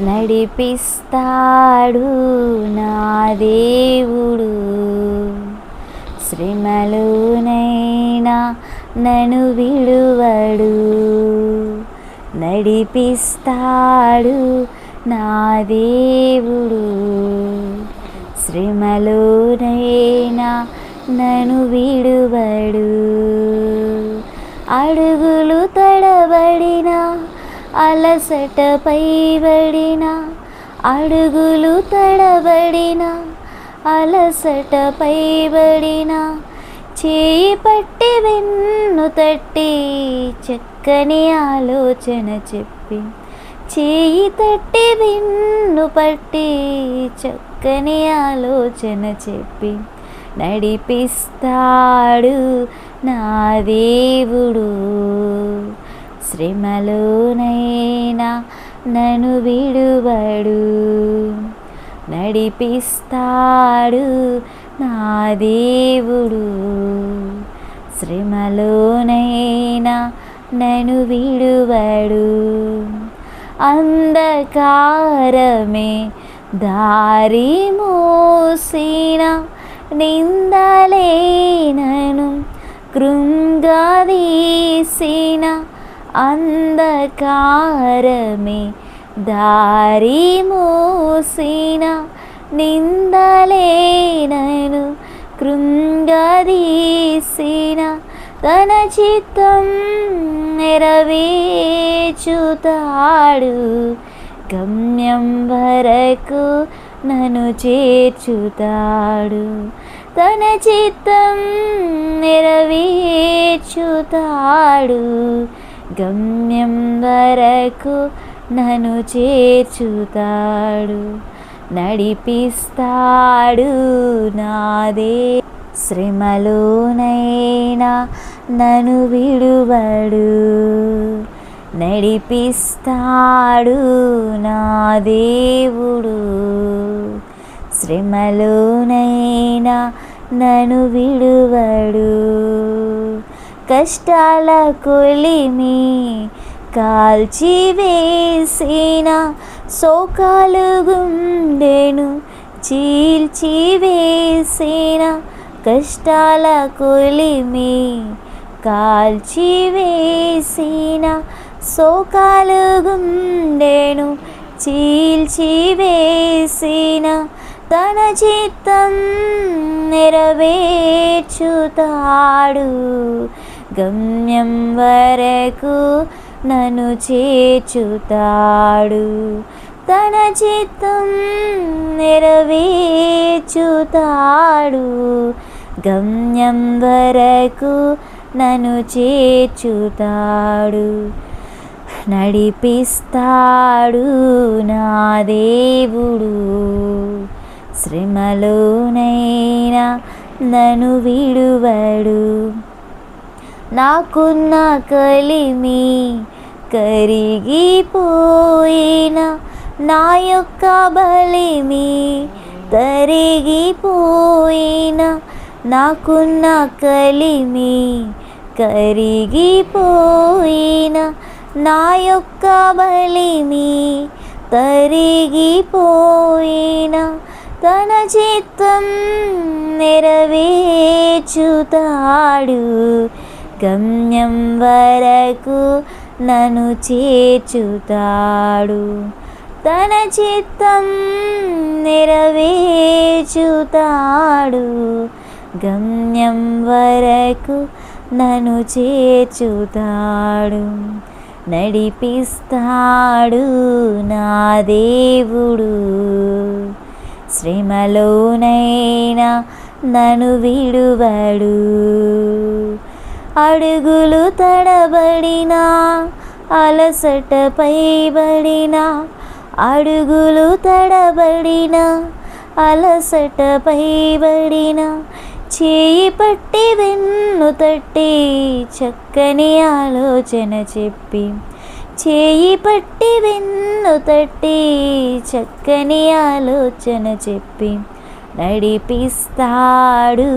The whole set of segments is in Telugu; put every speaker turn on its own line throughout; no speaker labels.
నడిపిస్తాడు నా దేవుడు. శ్రమలోనైనా నన్ను విడువడు. నడిపిస్తాడు నా దేవుడు. శ్రమలోనైనా నన్ను విడువడు. అడుగులు తడబడిన, అలసటపై పడిన, అడుగులు తడబడిన, అలసటపై పడిన, చేయి పట్టి వెన్ను తట్టి చక్కని ఆలోచన చెప్పి, చేయి తట్టి వెన్ను పట్టి చక్కని ఆలోచన చెప్పి, నడిపిస్తాడు నా దేవుడు. శ్రమలోనైనా నన్ను విడువడు. నడిపిస్తాడు నా దేవుడు. శ్రమలోనైనా నన్ను విడువడు. అంధకారమే దారి మోసిన, నిందలే నన్ను కృంగదీసిన, అంధకారమే దారి మోసిన, నిందలే నన్ను కృంగదీసిన, తన చిత్తం నెరవేర్చుతాడు. గమ్యం వరకు నన్ను చేర్చుతాడు. తన చిత్తం నెరవేర్చుతాడు. గమ్యం వరకు నన్ను చేర్చుతాడు. నడిపిస్తాడు నాదే. శ్రమలోనైనా నన్ను విడువడు. నడిపిస్తాడు నా దేవుడు. శ్రమలోనైనా నన్ను విడువడు. కష్టాల కొలిమి కాల్చివేసిన, శోకాలు గుండెను చీల్చివేసిన, కష్టాల కొలిమి కాల్చివేసిన, శోకాలు గుండెను చీల్చివేసిన, తన చిత్తం నెరవేర్చుతాడు. గమ్యం వరకు నన్ను చేర్చుతాడు. తన చిత్తం నెరవేర్చుతాడు. గమ్యం వరకు నన్ను చేర్చుతాడు. నడిపిస్తాడు నా దేవుడు. శ్రమలోనైనా నన్ను విడువడు. నాకున్న కలిమి కరిగిపోయిన, నా యొక్క బలిమి తరిగిపోయిన, నాకున్న కలిమి కరిగిపోయిన, నా యొక్క బలిమి తరిగిపోయిన, తన చిత్తం నెరవేర్చుతాడు. గమ్యం వరకు నన్ను చేర్చుతాడు. తన చిత్తం నెరవేర్చుతాడు. గమ్యం వరకు నన్ను చేర్చుతాడు. నడిపిస్తాడు నా దేవుడు. శ్రమలోనైనా నన్ను విడువడు. అడుగులు తడబడిన, అలసటపై పడిన, అడుగులు తడబడిన, అలసటపై పడిన, చేయి పట్టి వెన్ను తట్టి చక్కని ఆలోచన చెప్పి, చేయి పట్టి వెన్ను తట్టి చక్కని ఆలోచన చెప్పి, నడిపిస్తాడు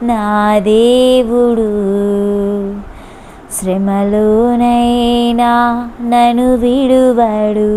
నా దేవుడు. శ్రమలోనైనా నన్ను విడువడు.